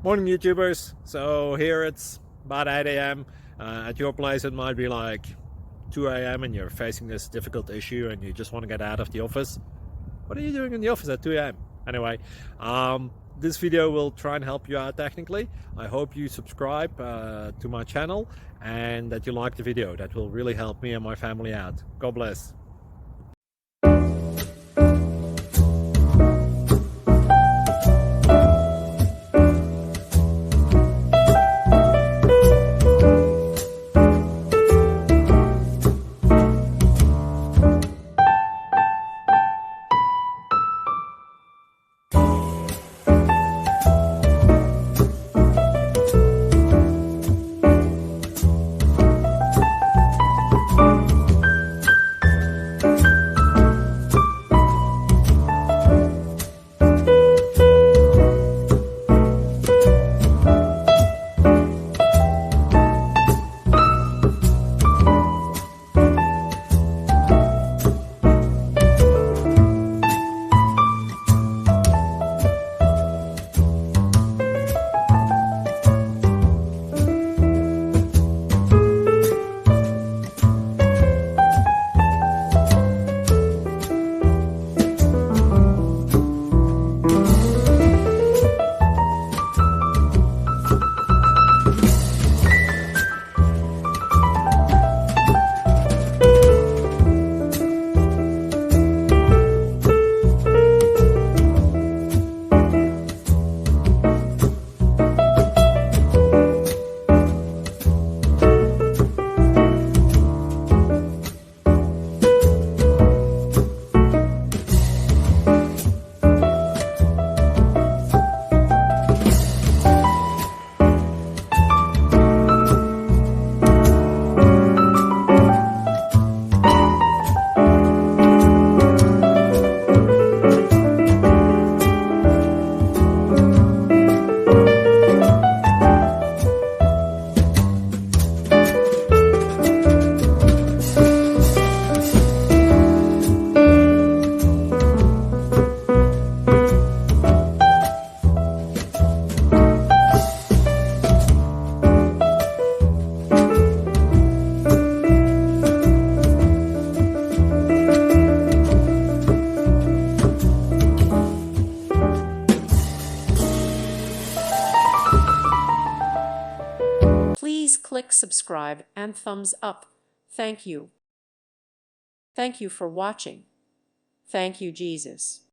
Morning YouTubers. So here it's about 8 a.m. At your place it might be like 2 a.m. and you're facing this difficult issue and you just want to get out of the office. What are you doing in the office at 2 a.m.? Anyway, this video will try and help you out technically. I hope you subscribe to my channel and that you like the video. That will really help me and my family out. God bless. Please click subscribe and thumbs up. Thank you. Thank you for watching. Thank you, Jesus.